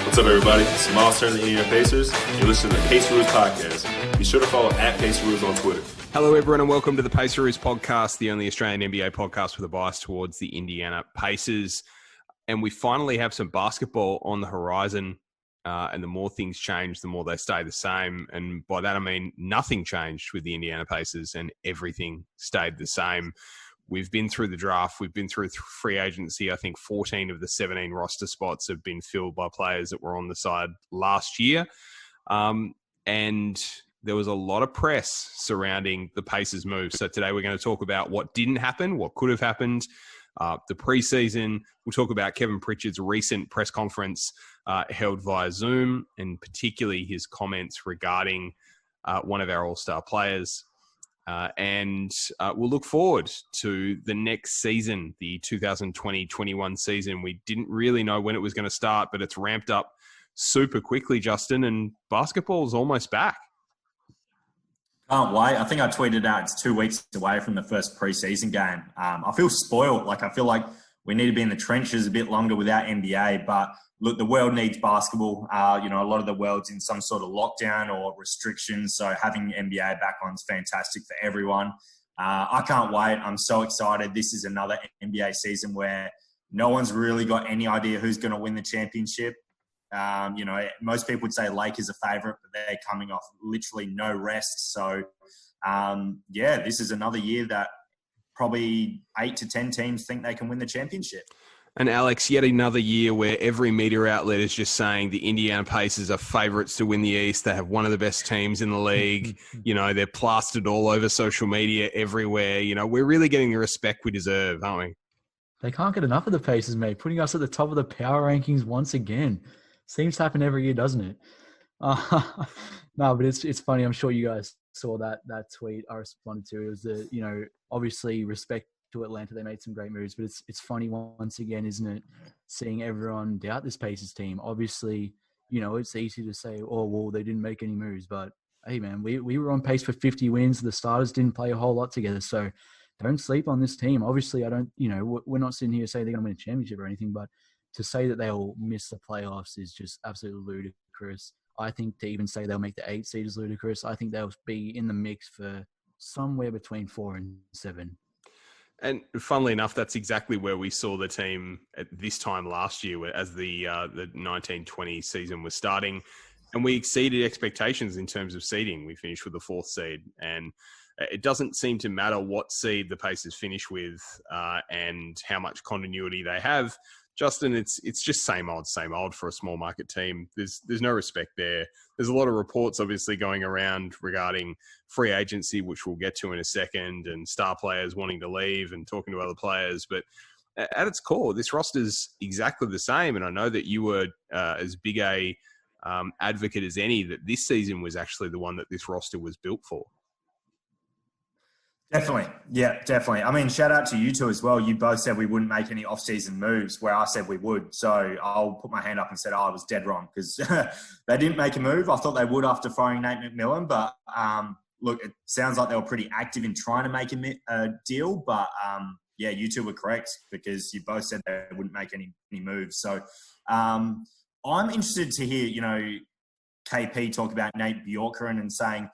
What's up, everybody? It's Miles Turner, the Indiana Pacers. You're listening to the Paceroos Podcast. Be sure to follow @Paceroos on Twitter. Hello, everyone, and welcome to the Paceroos Podcast, the only Australian NBA podcast with a bias towards the Indiana Pacers. And we finally have some basketball on the horizon. And the more things change, the more they stay the same. And by that, I mean nothing changed with the Indiana Pacers and everything stayed the same. We've been through the draft. We've been through free agency. I think 14 of the 17 roster spots have been filled by players that were on the side last year. And there was a lot of press surrounding the Pacers move. So today we're going to talk about what didn't happen, what could have happened, the preseason. We'll talk about Kevin Pritchard's recent press conference held via Zoom, and particularly his comments regarding one of our all-star players. And we'll look forward to the next season, the 2020-21 season. We didn't really know when it was going to start, but it's ramped up super quickly, Justin, and basketball is almost back. Can't wait. I think I tweeted out it's 2 weeks away from the first preseason game. I feel spoiled. I feel like we need to be in the trenches a bit longer without NBA. But look, the world needs basketball. A lot of the world's in some sort of lockdown or restrictions. So having NBA back on is fantastic for everyone. I can't wait. I'm so excited. This is another NBA season where no one's really got any idea who's going to win the championship. Most people would say Lakers are favourite, but they're coming off literally no rest. So, this is another year that probably 8 to 10 teams think they can win the championship. And Alex, yet another year where every media outlet is just saying the Indiana Pacers are favourites to win the East. They have one of the best teams in the league. They're plastered all over social media everywhere. We're really getting the respect we deserve, aren't we? They can't get enough of the Pacers, mate, putting us at the top of the power rankings once again. Seems to happen every year, doesn't it? No, but it's funny. I'm sure you guys saw that tweet I responded to. It was obviously respect to Atlanta. They made some great moves, but it's funny once again, isn't it? Seeing everyone doubt this Pacers team. Obviously, it's easy to say, oh, well, they didn't make any moves. But, hey, man, we were on pace for 50 wins. The starters didn't play a whole lot together. So don't sleep on this team. Obviously, we're not sitting here saying they're going to win a championship or anything, but to say that they'll miss the playoffs is just absolutely ludicrous. I think to even say they'll make the 8 seed is ludicrous. I think they'll be in the mix for somewhere between 4 and 7. And funnily enough, that's exactly where we saw the team at this time last year as the 1920 season was starting. And we exceeded expectations in terms of seeding. We finished with the 4th seed. And it doesn't seem to matter what seed the Pacers finish with and how much continuity they have. Justin, it's just same old for a small market team. There's no respect there. There's a lot of reports obviously going around regarding free agency, which we'll get to in a second, and star players wanting to leave and talking to other players. But at its core, this roster's exactly the same. And I know that you were as big a advocate as any that this season was actually the one that this roster was built for. Definitely. Yeah, definitely. I mean, shout out to you two as well. You both said we wouldn't make any off-season moves where I said we would. So I'll put my hand up and said, I was dead wrong because they didn't make a move. I thought they would after firing Nate McMillan. But look, it sounds like they were pretty active in trying to make a deal. But you two were correct because you both said they wouldn't make any moves. So I'm interested to hear, KP talk about Nate Bjorkgren and saying,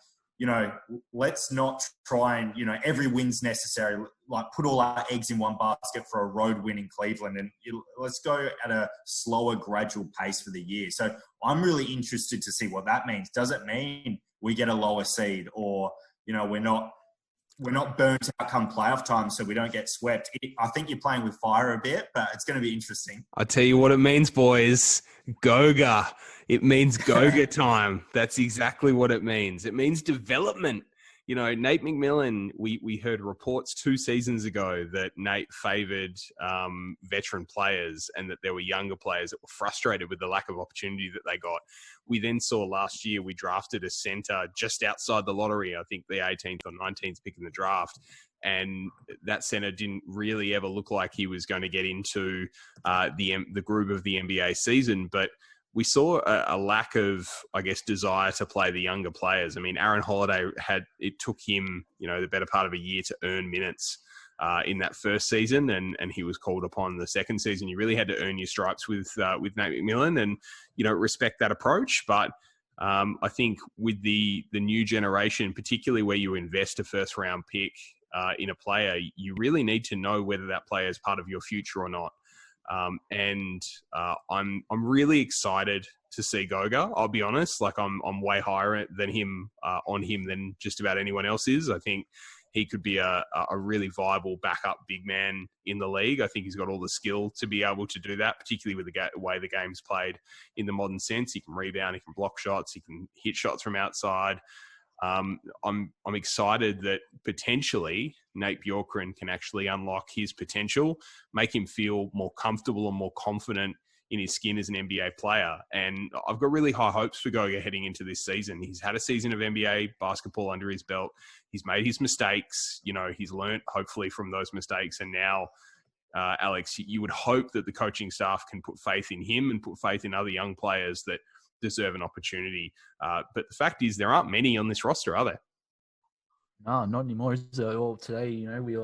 let's not try and, every win's necessary. Like put all our eggs in one basket for a road win in Cleveland, and let's go at a slower, gradual pace for the year. So I'm really interested to see what that means. Does it mean we get a lower seed, or we're not burnt out come playoff time, so we don't get swept? I think you're playing with fire a bit, but it's going to be interesting. I tell you what it means, boys. Goga. It means Goga time. That's exactly what it means. It means development. Nate McMillan, we heard reports 2 seasons ago that Nate favoured veteran players and that there were younger players that were frustrated with the lack of opportunity that they got. We then saw last year we drafted a centre just outside the lottery, I think the 18th or 19th pick in the draft. And that centre didn't really ever look like he was going to get into the groove of the NBA season. But we saw a lack of, desire to play the younger players. I mean, Aaron Holiday it took him, the better part of a year to earn minutes in that first season, and he was called upon the second season. You really had to earn your stripes with Nate McMillan, and respect that approach. But I think with the new generation, particularly where you invest a first round pick in a player, you really need to know whether that player is part of your future or not. I'm really excited to see Goga. I'll be honest, I'm way higher than him on him than just about anyone else is. I think he could be a really viable backup big man in the league. I think he's got all the skill to be able to do that, particularly with the way the game's played in the modern sense. He can rebound, he can block shots, he can hit shots from outside. I'm excited that potentially Nate Bjorkgren can actually unlock his potential, make him feel more comfortable and more confident in his skin as an NBA player. And I've got really high hopes for Goga heading into this season. He's had a season of NBA basketball under his belt. He's made his mistakes. He's learnt hopefully from those mistakes. And now, Alex, you would hope that the coaching staff can put faith in him and put faith in other young players that deserve an opportunity. But the fact is, there aren't many on this roster, are there? No, not anymore. Well, today, we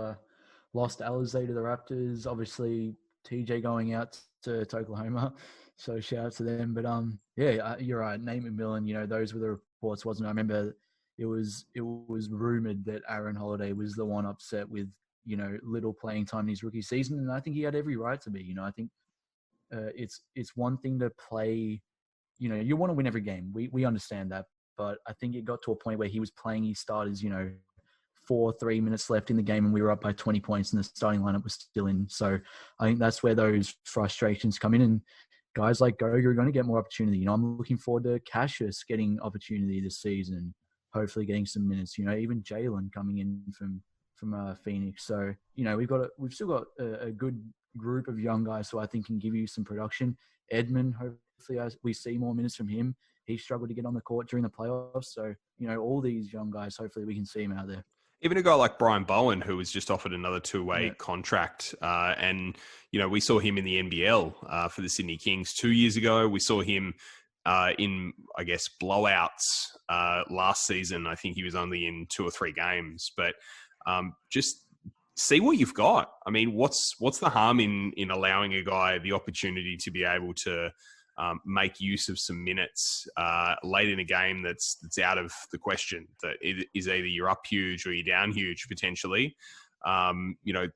lost Alizé to the Raptors. Obviously, TJ going out to Oklahoma. So shout out to them. But you're right. Nate McMillan, those were the reports, wasn't it? I remember it was rumored that Aaron Holiday was the one upset with, little playing time in his rookie season. And I think he had every right to be. I think it's one thing to play. You want to win every game. We understand that. But I think it got to a point where he was playing his starters, 3 minutes left in the game and we were up by 20 points and the starting lineup was still in. So I think that's where those frustrations come in. And guys like Goga are going to get more opportunity. I'm looking forward to Cassius getting opportunity this season, hopefully getting some minutes. Even Jalen coming in from Phoenix. So we've still got a good group of young guys who I think can give you some production. Edmund, hopefully as we see more minutes from him. He struggled to get on the court during the playoffs. So, all these young guys, hopefully we can see him out there. Even a guy like Brian Bowen, who was just offered another two-way contract. And we saw him in the NBL for the Sydney Kings 2 years ago. We saw him in, I guess, blowouts last season. I think he was only in 2 or 3 games. But just see what you've got. I mean, what's the harm in allowing a guy the opportunity to be able to make use of some minutes late in a game that's out of the question, that it is either you're up huge or you're down huge potentially. The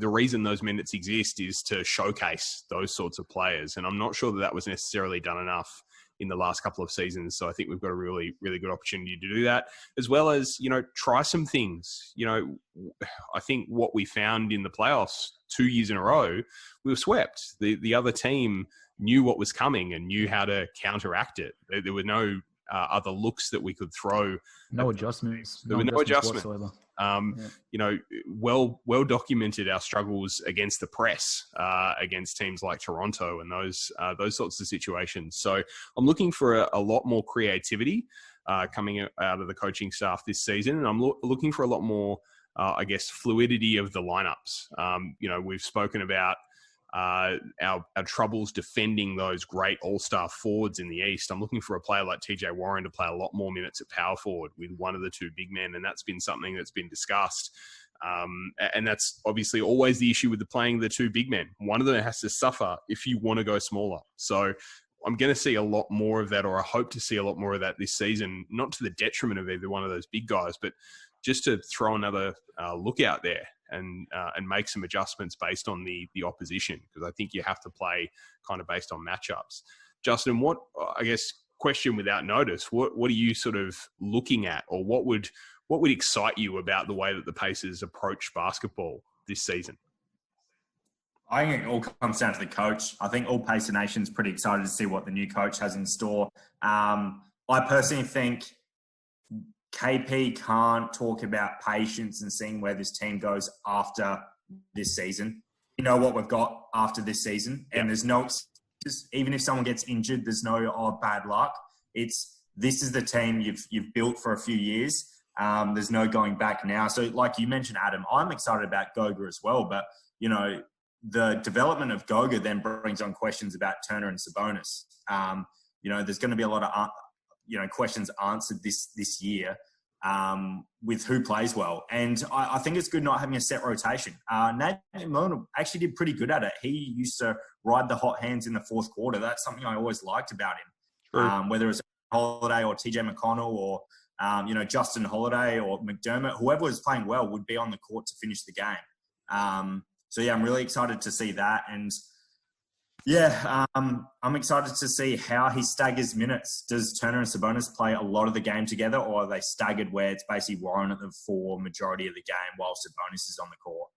reason those minutes exist is to showcase those sorts of players. And I'm not sure that was necessarily done enough in the last couple of seasons. So I think we've got a really, really good opportunity to do that, as well as, try some things. I think what we found in the playoffs 2 years in a row, we were swept. The other team knew what was coming and knew how to counteract it. There were no other looks that we could throw. No adjustments. There were no adjustments whatsoever. Well documented our struggles against the press, against teams like Toronto and those sorts of situations. So I'm looking for a lot more creativity coming out of the coaching staff this season. And I'm looking for a lot more, fluidity of the lineups. We've spoken about our troubles defending those great all-star forwards in the East. I'm looking for a player like TJ Warren to play a lot more minutes at power forward with one of the two big men, and that's been something that's been discussed. And that's obviously always the issue with playing the two big men. One of them has to suffer if you want to go smaller. So I'm going to see a lot more of that, or I hope to see a lot more of that this season, not to the detriment of either one of those big guys, but just to throw another look out there and make some adjustments based on the opposition, because I think you have to play kind of based on matchups. Justin, question without notice, what are you sort of looking at, or what would excite you about the way that the Pacers approach basketball this season? I think it all comes down to the coach. I think all Pacer Nation's pretty excited to see what the new coach has in store. I personally think KP can't talk about patience and seeing where this team goes after this season. You know what we've got after this season, and there's no excuses. Even if someone gets injured, there's no bad luck. This is the team you've built for a few years. There's no going back now. So, like you mentioned, Adam, I'm excited about Goga as well. But the development of Goga then brings on questions about Turner and Sabonis. There's going to be a lot of questions answered this year. with who plays well. And I think it's good not having a set rotation. Nate McMillan actually did pretty good at it. He used to ride the hot hands in the fourth quarter. That's something I always liked about him. Whether it's Holiday or TJ McConnell or, Justin Holiday or McDermott, whoever was playing well would be on the court to finish the game. I'm really excited to see that. And I'm excited to see how he staggers minutes. Does Turner and Sabonis play a lot of the game together, or are they staggered where it's basically Warren at the 4 majority of the game while Sabonis is on the court?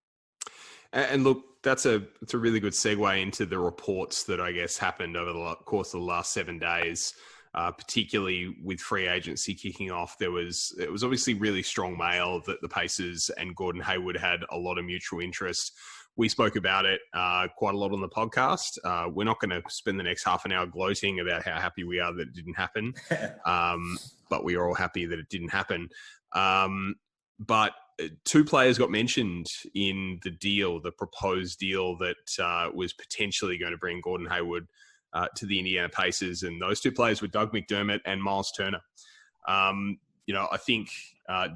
And look, it's a really good segue into the reports that I guess happened over the course of the last 7 days, particularly with free agency kicking off. It was obviously really strong mail that the Pacers and Gordon Hayward had a lot of mutual interest. We spoke about it quite a lot on the podcast. We're not going to spend the next half an hour gloating about how happy we are that it didn't happen, but we are all happy that it didn't happen. But 2 players got mentioned in the deal, the proposed deal that was potentially going to bring Gordon Hayward to the Indiana Pacers, and those 2 players were Doug McDermott and Miles Turner. I think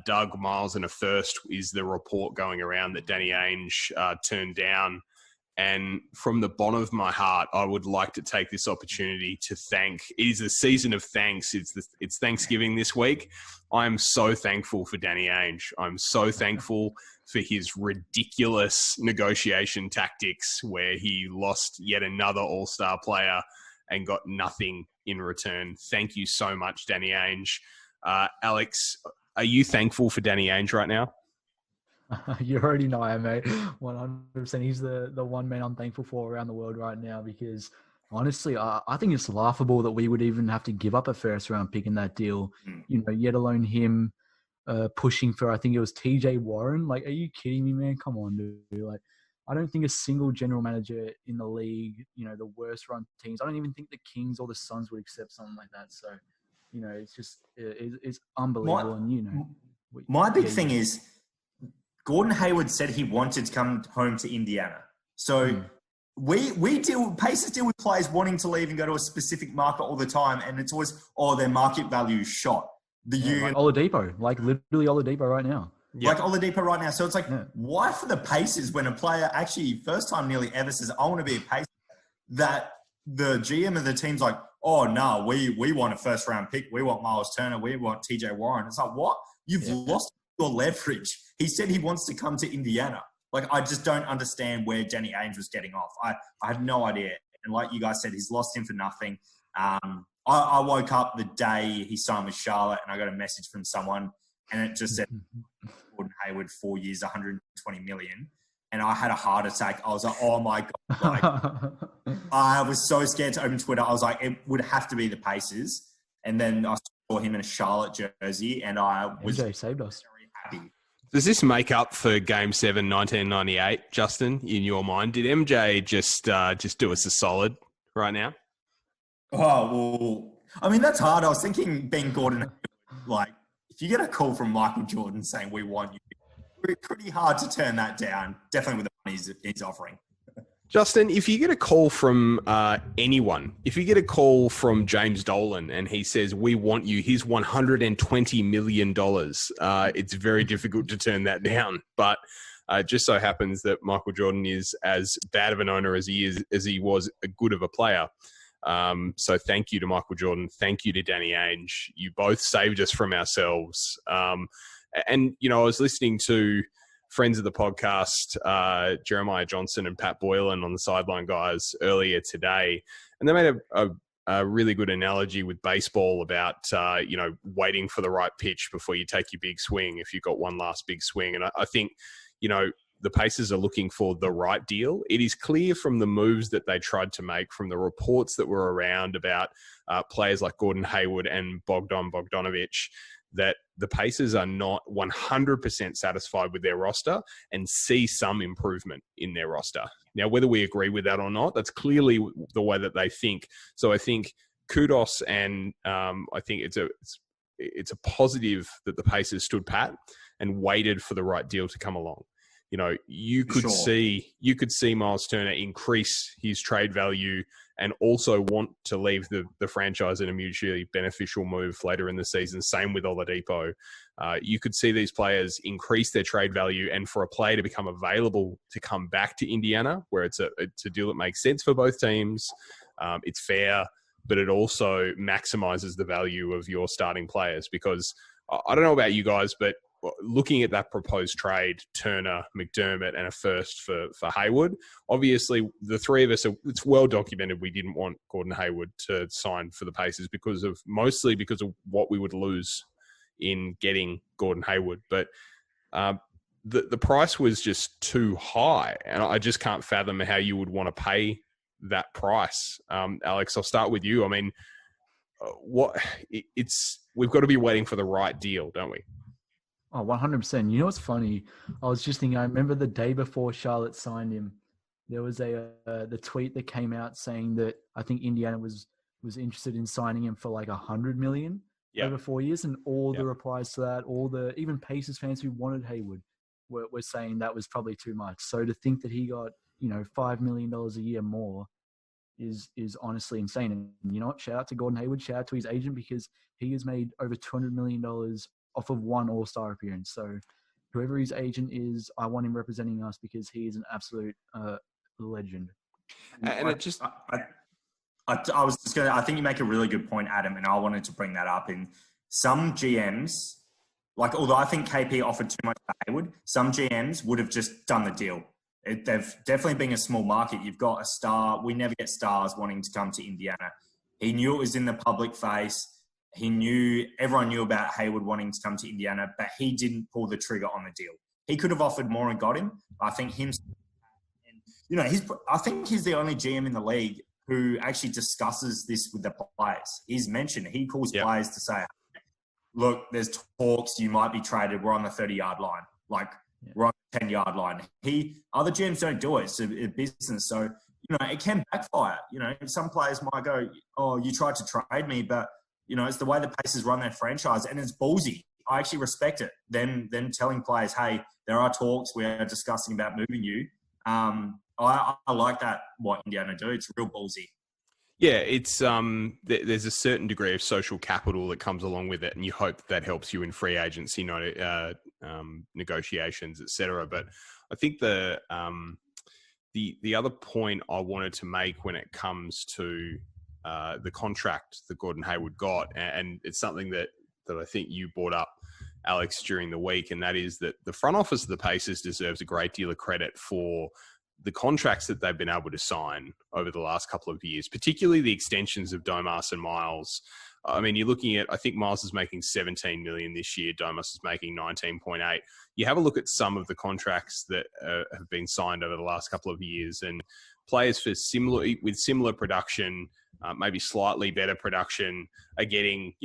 Doug, Miles, and a first is the report going around that Danny Ainge turned down. And from the bottom of my heart, I would like to take this opportunity to thank. It is a season of thanks. It's Thanksgiving this week. I am so thankful for Danny Ainge. I'm so thankful for his ridiculous negotiation tactics where he lost yet another all-star player and got nothing in return. Thank you so much, Danny Ainge. Alex, are you thankful for Danny Ainge right now? You already know I am, mate. 100%. He's the one man I'm thankful for around the world right now, because honestly, I think it's laughable that we would even have to give up a first round pick in that deal, yet alone him pushing for, I think it was TJ Warren. Like, are you kidding me, man? Come on, dude. Like, I don't think a single general manager in the league, the worst run teams, I don't even think the Kings or the Suns would accept something like that. So, it's just, it's unbelievable. My big thing is, Gordon Hayward said he wanted to come home to Indiana. So Pacers deal with players wanting to leave and go to a specific market all the time. And it's always, their market value is shot. Like Oladipo, like literally Oladipo right now. Like Oladipo right now. So it's like, why for the Pacers when a player actually first time nearly ever says, I want to be a Pacer, that the GM of the team's like, oh, no, we want a first round pick. We want Miles Turner. We want TJ Warren. It's like, what? You've lost your leverage. He said he wants to come to Indiana. Like, I just don't understand where Danny Ainge was getting off. I have no idea. And like you guys said, he's lost him for nothing. I woke up the day he signed with Charlotte and I got a message from someone and it just said, Gordon Hayward, 4 years, 120 million. And I had a heart attack. I was like, oh my God. Like, I was so scared to open Twitter. I was like, it would have to be the Pacers. And then I saw him in a Charlotte jersey and I was saved us. Very happy. Does this make up for Game 7, 1998, Justin, in your mind? Did MJ just do us a solid right now? Oh, well, I mean, that's hard. I was thinking being Gordon, like, if you get a call from Michael Jordan saying, we want you, it's pretty hard to turn that down, definitely with the money he's offering. Justin, if you get a call from anyone, if you get a call from James Dolan and he says, we want you, here's $120 million, it's very difficult to turn that down. But it just so happens that Michael Jordan is as bad of an owner as he was a good of a player. So thank you to Michael Jordan. Thank you to Danny Ainge. You both saved us from ourselves. And, I was listening to friends of the podcast, Jeremiah Johnson and Pat Boylan on the Sideline Guys earlier today. And they made a really good analogy with baseball about, waiting for the right pitch before you take your big swing if you've got one last big swing. And I think, the Pacers are looking for the right deal. It is clear from the moves that they tried to make, from the reports that were around about players like Gordon Hayward and Bogdan Bogdanovic, that the Pacers are not 100% satisfied with their roster and see some improvement in their roster. Now, whether we agree with that or not, that's clearly the way that they think. So I think kudos, and I think it's a positive that the Pacers stood pat and waited for the right deal to come along. You could see Miles Turner increase his trade value and also want to leave the franchise in a mutually beneficial move later in the season. Same with Oladipo. you could see these players increase their trade value, and for a player to become available to come back to Indiana, where it's a deal that makes sense for both teams, it's fair, but it also maximizes the value of your starting players. Because I don't know about you guys, but looking at that proposed trade, Turner, McDermott, and a first for Hayward, obviously the three of us, it's well documented we didn't want Gordon Hayward to sign for the Pacers mostly because of what we would lose in getting Gordon Hayward. But the price was just too high, and I just can't fathom how you would want to pay that price. Alex, I'll start with you. I mean, we've got to be waiting for the right deal, don't we? Oh, 100%. You know what's funny? I was just thinking, I remember the day before Charlotte signed him, there was the tweet that came out saying that I think Indiana was interested in signing him for like $100 million over 4 years. And all the replies to that, even Pacers fans who wanted Hayward were saying that was probably too much. So to think that he got, $5 million a year more is honestly insane. And you know what? Shout out to Gordon Hayward. Shout out to his agent, because he has made over $200 million off of one All-Star appearance. So whoever his agent is, I want him representing us, because he is an absolute legend. And it just... I was just I think you make a really good point, Adam, and I wanted to bring that up. In some GMs, although I think KP offered too much for Hayward, some GMs would have just done the deal. They've definitely been a small market. You've got a star. We never get stars wanting to come to Indiana. He knew it was in the public face. Everyone knew about Hayward wanting to come to Indiana, but he didn't pull the trigger on the deal. He could have offered more and got him. I think I think he's the only GM in the league who actually discusses this with the players. He calls players to say, look, there's talks, you might be traded. We're on the 30-yard line. We're on the 10-yard line. Other GMs don't do it. It's a business. So, it can backfire. Some players might go, oh, you tried to trade me, but it's the way the Pacers run their franchise, and it's ballsy. I actually respect it. Them telling players, hey, there are talks. We are discussing about moving you. I like that, what Indiana do. It's real ballsy. Yeah, it's there's a certain degree of social capital that comes along with it, and you hope that helps you in free agency, negotiations, etc. But I think the other point I wanted to make when it comes to the contract that Gordon Hayward got, and it's something that I think you brought up, Alex, during the week, and that is that the front office of the Pacers deserves a great deal of credit for the contracts that they've been able to sign over the last couple of years, particularly the extensions of Domas and Miles. I mean, you're looking at, I think Miles is making $17 million this year. Domas is making $19.8. You have a look at some of the contracts that have been signed over the last couple of years, and players with similar production, maybe slightly better production, are getting,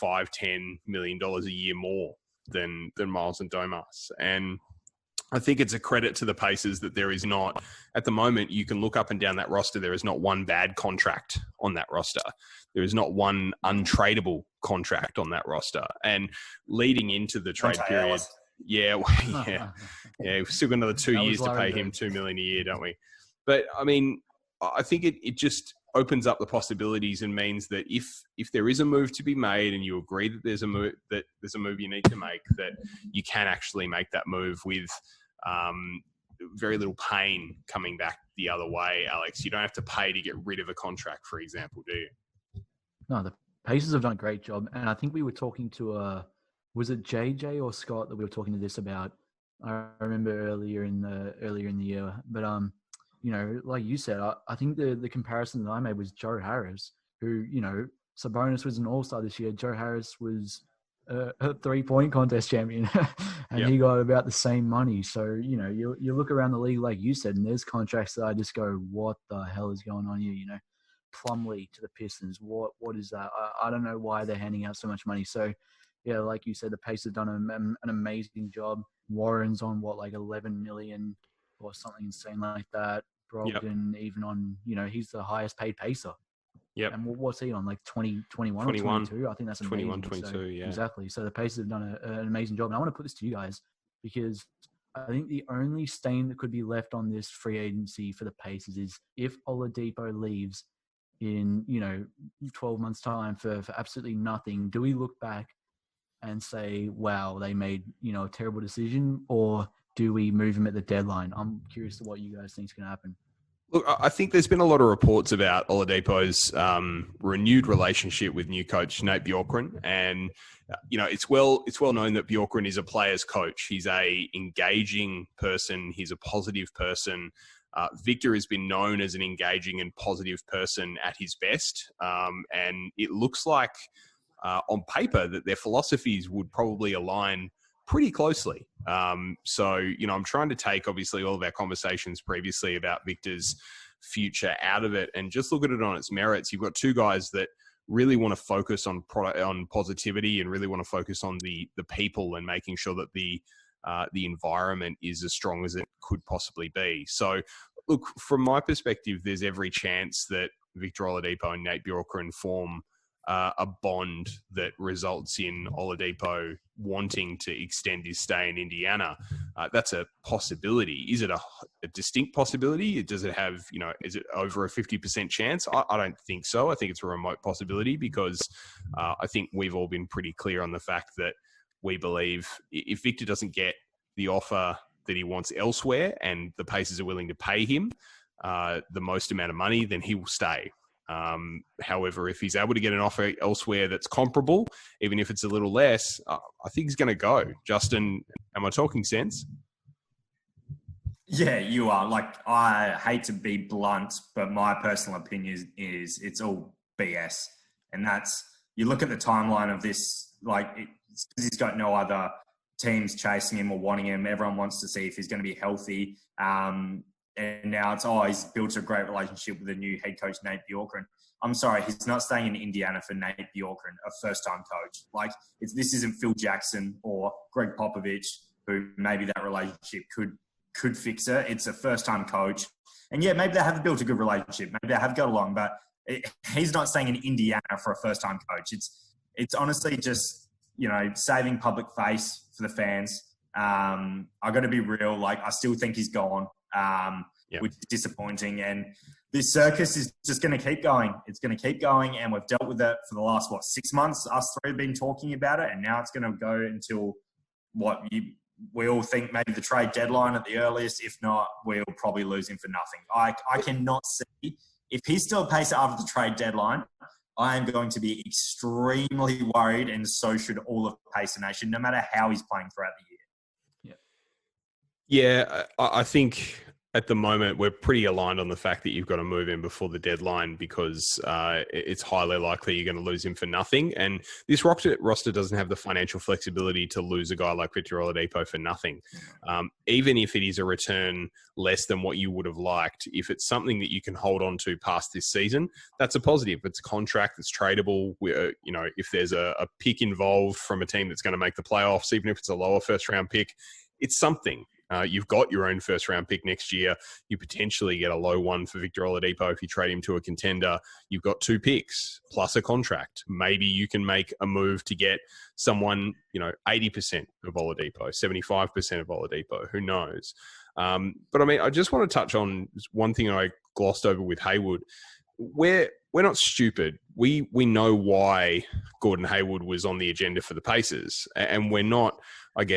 $5-10 million a year more than Miles and Domas. And I think it's a credit to the Pacers that there is not, at the moment, you can look up and down that roster, there is not one bad contract on that roster. There is not one untradeable contract on that roster. And leading into the trade period, we've still got another 2 years to pay him $2 million a year, don't we? But I mean, I think it just opens up the possibilities and means that if there is a move to be made and you agree that there's a move you need to make, that you can actually make that move with very little pain coming back the other way, Alex. You don't have to pay to get rid of a contract, for example, do you? No, the Pacers have done a great job. And I think we were talking to, was it JJ or Scott that we were talking to this about? I remember earlier in the year. But, like you said, I think the comparison that I made was Joe Harris, who, Sabonis was an all-star this year. Joe Harris was a three-point contest champion, and he got about the same money. So, you look around the league, like you said, and there's contracts that I just go, what the hell is going on here, Plumlee to the Pistons. What is that? I don't know why they're handing out so much money. So, yeah, like you said, the Pacers have done an amazing job. Warren's on, like 11 million or something insane like that. Brogdon, even on, he's the highest paid Pacer. Yep. And what's he on? Like 21 or 22? I think that's amazing. 21, 22, so, yeah. Exactly. So the Pacers have done an amazing job. And I want to put this to you guys, because I think the only stain that could be left on this free agency for the Pacers is if Oladipo leaves in, 12 months' time for absolutely nothing, do we look back and say, wow, they made, a terrible decision, or do we move him at the deadline? I'm curious to what you guys think is going to happen. Look, I think there's been a lot of reports about Oladipo's renewed relationship with new coach Nate Bjorkgren, and it's well known that Bjorkgren is a player's coach. He's a engaging person. He's a positive person. Victor has been known as an engaging and positive person at his best, and it looks like on paper that their philosophies would probably align pretty closely. So, I'm trying to take obviously all of our conversations previously about Victor's future out of it and just look at it on its merits. You've got two guys that really want to focus on positivity and really want to focus on the people and making sure that the environment is as strong as it could possibly be. So, look, from my perspective, there's every chance that Victor Oladipo and Nate Bjorkgren form a bond that results in Oladipo wanting to extend his stay in Indiana. That's a possibility. Is it a distinct possibility? Does it have, is it over a 50% chance? I don't think so. I think it's a remote possibility because I think we've all been pretty clear on the fact that we believe if Victor doesn't get the offer that he wants elsewhere and the Pacers are willing to pay him the most amount of money, then he will stay. However, if he's able to get an offer elsewhere that's comparable, even if it's a little less, I think he's going to go. Justin, am I talking sense? Yeah, you are. Like, I hate to be blunt, but my personal opinion is it's all BS. And that's, you look at the timeline of this, he's got no other teams chasing him or wanting him. Everyone wants to see if he's going to be healthy. And now it's, he's built a great relationship with the new head coach, Nate Bjorkgren. I'm sorry, he's not staying in Indiana for Nate Bjorkgren, a first-time coach. This isn't Phil Jackson or Greg Popovich, who maybe that relationship could fix it. It's a first-time coach. And yeah, maybe they have built a good relationship. Maybe they have got along, but he's not staying in Indiana for a first-time coach. It's honestly just, saving public face for the fans. I got to be real. I still think he's gone. Which is disappointing. And this circus is just going to keep going. It's going to keep going. And we've dealt with it for the last, 6 months? Us three have been talking about it. And now it's going to go until we all think maybe the trade deadline at the earliest. If not, we'll probably lose him for nothing. I cannot see, if he's still a Pacer after the trade deadline, I am going to be extremely worried, and so should all of Pacer Nation, no matter how he's playing throughout the year. Yeah, I think at the moment we're pretty aligned on the fact that you've got to move him before the deadline because it's highly likely you're going to lose him for nothing. And this roster doesn't have the financial flexibility to lose a guy like Victor Oladipo for nothing. Even if it is a return less than what you would have liked, if it's something that you can hold on to past this season, that's a positive. It's a contract that's tradable. If there's a pick involved from a team that's going to make the playoffs, even if it's a lower first-round pick, it's something. You've got your own first-round pick next year. You potentially get a low one for Victor Oladipo if you trade him to a contender. You've got 2 picks plus a contract. Maybe you can make a move to get someone, 80% of Oladipo, 75% of Oladipo. Who knows? But I just want to touch on one thing I glossed over with Hayward. We're not stupid. We know why Gordon Hayward was on the agenda for the Pacers, and we're not,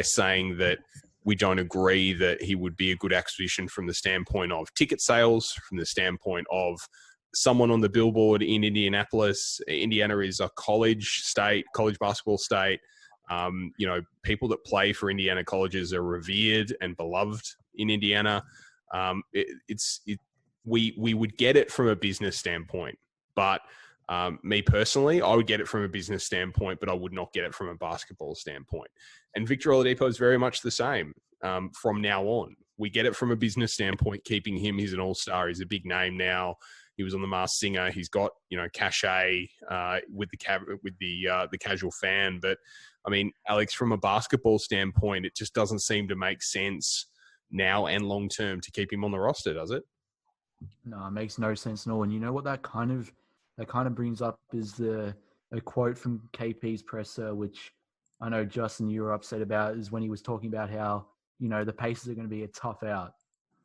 saying that we don't agree that he would be a good acquisition from the standpoint of ticket sales, from the standpoint of someone on the billboard in Indianapolis. Indiana is a college basketball state. People that play for Indiana colleges are revered and beloved in Indiana. We would get it from a business standpoint, but me personally, I would get it from a business standpoint, but I would not get it from a basketball standpoint. And Victor Oladipo is very much the same from now on. We get it from a business standpoint, keeping him. He's an all-star. He's a big name now. He was on The Masked Singer. He's got, cachet with the casual fan. But, Alex, from a basketball standpoint, it just doesn't seem to make sense now and long-term to keep him on the roster, does it? No, it makes no sense at all. And you know what that kind of brings up is a quote from KP's presser, which I know Justin, you were upset about, is when he was talking about how, the Pacers are going to be a tough out.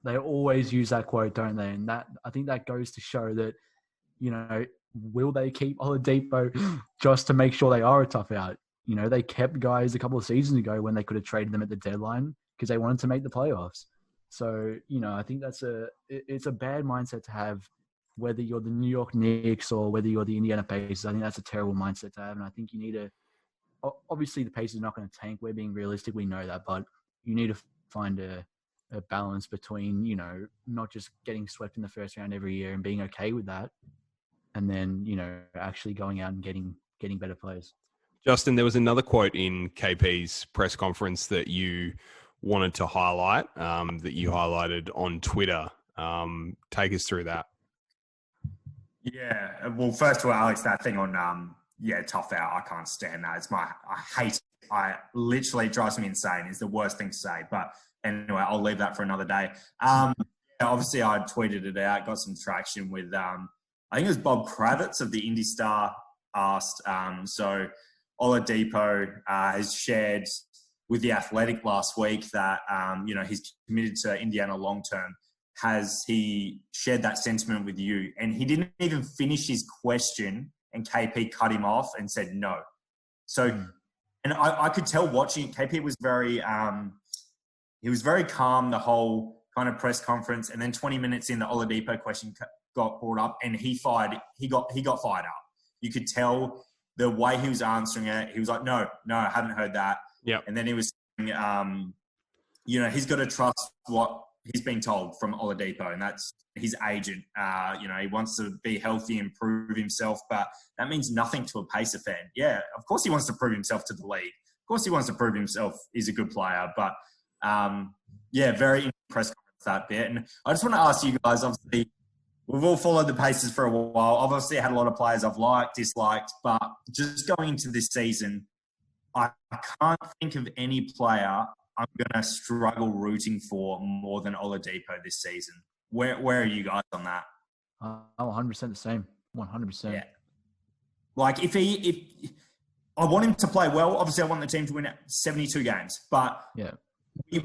They always use that quote, don't they? And I think that goes to show that, will they keep Oladipo just to make sure they are a tough out? You know, they kept guys a couple of seasons ago when they could have traded them at the deadline because they wanted to make the playoffs. So, you know, I think it's a bad mindset to have, whether you're the New York Knicks or whether you're the Indiana Pacers. I think that's a terrible mindset to have. And I think you need to, obviously the Pacers are not going to tank. We're being realistic. We know that, but you need to find a balance between, you know, not just getting swept in the first round every year and being okay with that. And then, you know, actually going out and getting better players. Justin, there was another quote in KP's press conference that you wanted to highlight, that you highlighted on Twitter. Take us through that. Yeah. Well, first of all, Alex, that thing on, tough out. I can't stand that. I hate it. Literally drives me insane. It's the worst thing to say. But anyway, I'll leave that for another day. Obviously, I tweeted it out, got some traction with, I think it was Bob Kravitz of the Indy Star asked. So Oladipo has shared with The Athletic last week that, he's committed to Indiana long-term. Has he shared that sentiment with you? And he didn't even finish his question, and KP cut him off and said no. So, and I could tell watching, KP was very calm the whole kind of press conference. And then 20 minutes in, the Oladipo question got brought up, and he got fired up. You could tell the way he was answering it. He was like, no, I haven't heard that. Yeah. And then he was saying, he's got to trust what he's being told from Oladipo, and that's his agent. He wants to be healthy and prove himself, but that means nothing to a Pacer fan. Yeah, of course he wants to prove himself to the league. Of course he wants to prove himself he's a good player, but very impressed with that bit. And I just want to ask you guys, obviously, we've all followed the Pacers for a while. Obviously, had a lot of players I've liked, disliked, but just going into this season, I can't think of any player I'm going to struggle rooting for more than Oladipo this season. Where are you guys on that? I'm 100% the same. 100%. Yeah. Like, if I want him to play well, obviously I want the team to win 72 games, but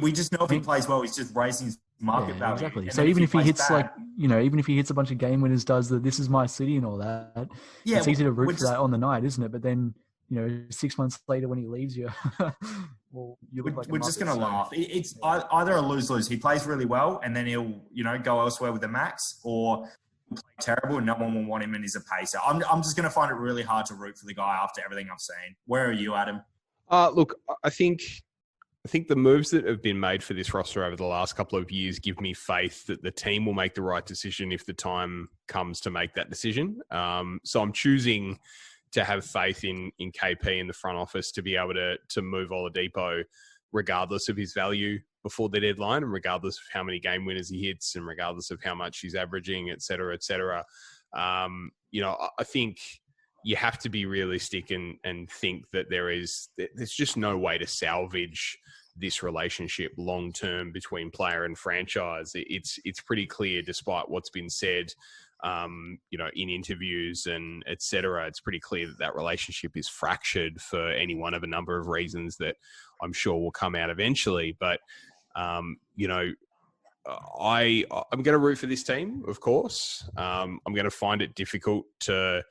we just know if he plays well, he's just raising his market value. Exactly. So even if he hits even if he hits a bunch of game winners, does the "this is my city" and all that, it's easy to root for that on the night, isn't it? But then, 6 months later when he leaves you, well, you look like we're just going to laugh. It's either a lose-lose. He plays really well, and then he'll, go elsewhere with the max, or he'll play terrible and no one will want him and he's a Pacer. I'm just going to find it really hard to root for the guy after everything I've seen. Where are you, Adam? Look, I think the moves that have been made for this roster over the last couple of years give me faith that the team will make the right decision if the time comes to make that decision. So I'm choosing to have faith in KP in the front office to be able to move Oladipo regardless of his value before the deadline, and regardless of how many game winners he hits, and regardless of how much he's averaging, et cetera, et cetera. I think you have to be realistic and think that there's just no way to salvage this relationship long term between player and franchise. It's pretty clear, despite what's been said, in interviews and et cetera, it's pretty clear that relationship is fractured for any one of a number of reasons that I'm sure will come out eventually. But, I'm going to root for this team, of course. I'm going to find it difficult to,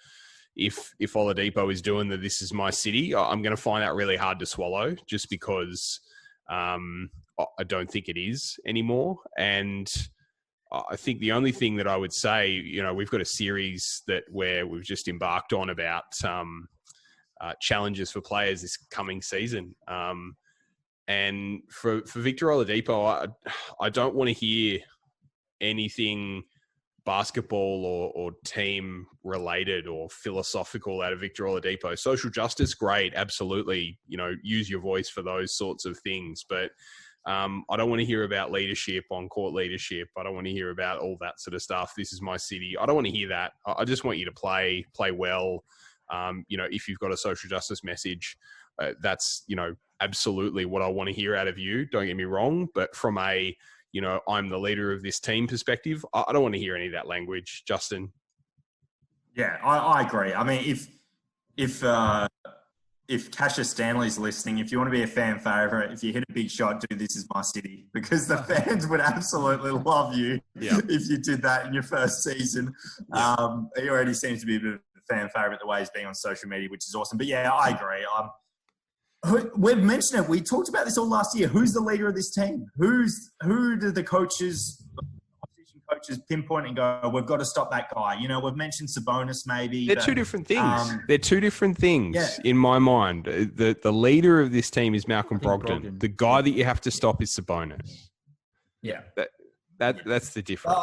if Oladipo is doing the "this is my city," I'm going to find that really hard to swallow, just because I don't think it is anymore. And I think the only thing that I would say, we've got a series where we've just embarked on about challenges for players this coming season. And for Victor Oladipo, I don't want to hear anything basketball or team related or philosophical out of Victor Oladipo. Social justice, great, absolutely. Use your voice for those sorts of things, but I don't want to hear about leadership, on-court leadership. I don't want to hear about all that sort of stuff. This is my city. I don't want to hear that. I just want you to play well. If you've got a social justice message, that's, absolutely what I want to hear out of you. Don't get me wrong. But from a, I'm the leader of this team perspective, I don't want to hear any of that language, Justin. Yeah, I agree. I mean, if Cassius Stanley's listening, if you want to be a fan favourite, if you hit a big shot, do "This Is My City," because the fans would absolutely love you if you did that in your first season. He already seems to be a bit of a fan favourite the way he's being on social media, which is awesome. But yeah, I agree. We've mentioned it. We talked about this all last year. Who's the leader of this team? Who do the opposition coaches pinpoint and go, we've got to stop that guy? You know, we've mentioned Sabonis maybe. They're two different things. They're two different things in my mind. The leader of this team is Malcolm Brogdon. The guy that you have to stop is Sabonis. Yeah. That's the difference.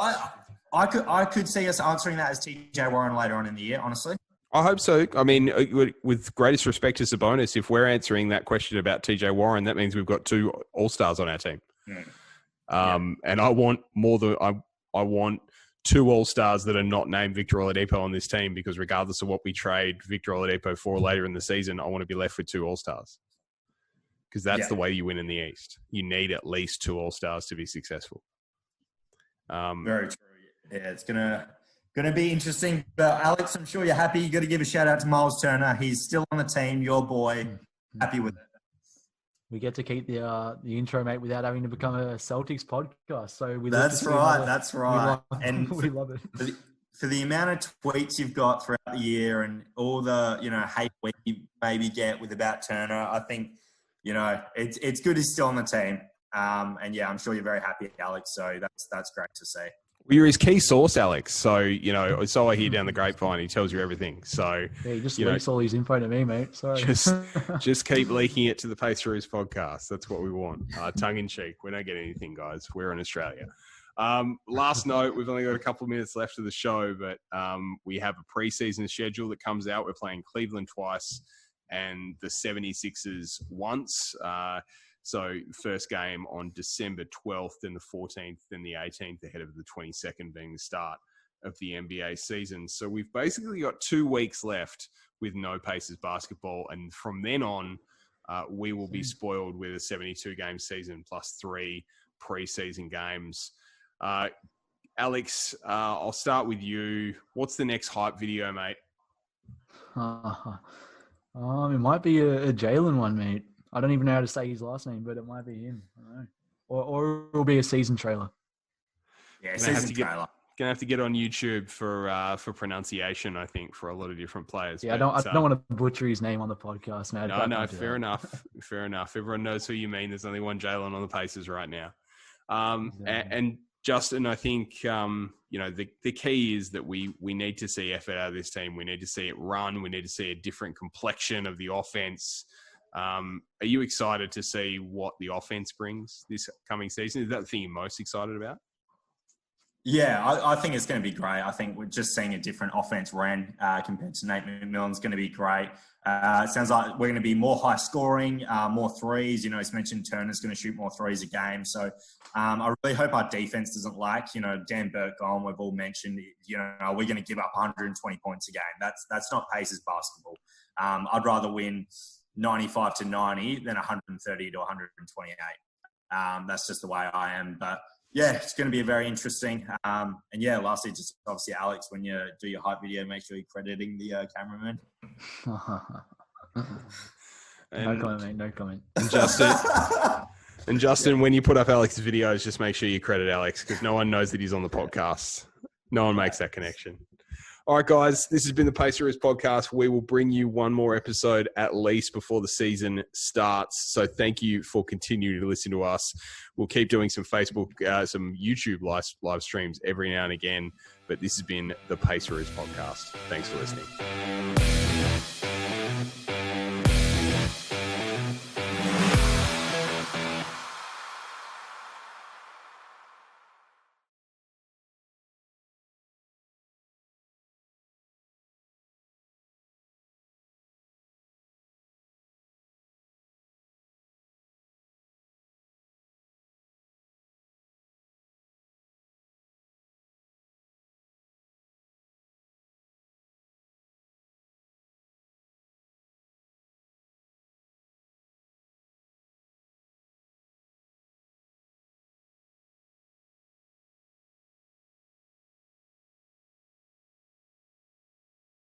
I could see us answering that as TJ Warren later on in the year, honestly. I hope so. I mean, with greatest respect to Sabonis, if we're answering that question about TJ Warren, that means we've got 2 All-Stars on our team. And I want I want 2 All-Stars that are not named Victor Oladipo on this team, because regardless of what we trade Victor Oladipo for later in the season, I want to be left with 2 All-Stars. Because that's the way you win in the East. You need at least 2 All-Stars to be successful. Very true. Yeah, it's gonna be interesting. But Alex, I'm sure you're happy. You got to give a shout out to Miles Turner. He's still on the team. Your boy. Happy with it. We get to keep the intro, mate, without having to become a Celtics podcast. So that's right. And we love it. For the amount of tweets you've got throughout the year and all the hate we maybe get with about Turner, I think it's good he's still on the team. And yeah, I'm sure you're very happy, Alex. So that's great to see. Well, you're his key source, Alex. So, so I hear down the grapevine, he tells you everything. So, yeah, he just leaks all his info to me, mate. Sorry. Just keep leaking it to the Paceroos podcast. That's what we want. Tongue in cheek. We don't get anything, guys. We're in Australia. Last note, we've only got a couple of minutes left of the show, but we have a preseason schedule that comes out. We're playing Cleveland twice and the 76ers once. So first game on December 12th and the 14th and the 18th ahead of the 22nd being the start of the NBA season. So we've basically got 2 weeks left with no Pacers basketball. And from then on, we will be spoiled with a 72-game season plus 3 preseason games. Alex, I'll start with you. What's the next hype video, mate? It might be a Jalen one, mate. I don't even know how to say his last name, but it might be him. I don't know. Or it'll be a season trailer. Yeah, season trailer. Gonna have to get on YouTube for pronunciation, I think, for a lot of different players. Yeah, I don't want to butcher his name on the podcast, man. No, fair enough. Fair enough. Everyone knows who you mean. There's only one Jalen on the Pacers right now. And Justin, I think the key is that we need to see effort out of this team. We need to see it run. We need to see a different complexion of the offense. Are you excited to see what the offense brings this coming season? Is that the thing you're most excited about? Yeah, I think it's going to be great. I think we're just seeing a different offense ran compared to Nate McMillan's going to be great. It sounds like we're going to be more high scoring, more threes. He's mentioned Turner's going to shoot more threes a game. So I really hope our defense doesn't lack. Dan Burke gone, we've all mentioned, are we going to give up 120 points a game? That's not Pacers basketball. I'd rather win 95 to 90 than 130 to 128. That's just the way I am. But yeah, it's going to be very interesting. And yeah, lastly, just obviously, Alex, when you do your hype video, make sure you're crediting the cameraman. No comment, mate. No comment. And Justin, when you put up Alex's videos, just make sure you credit Alex, because no one knows that he's on the podcast. No one makes that connection. All right, guys, this has been the Paceroos Podcast. We will bring you one more episode at least before the season starts. So thank you for continuing to listen to us. We'll keep doing some Facebook, some YouTube live streams every now and again. But this has been the Paceroos Podcast. Thanks for listening.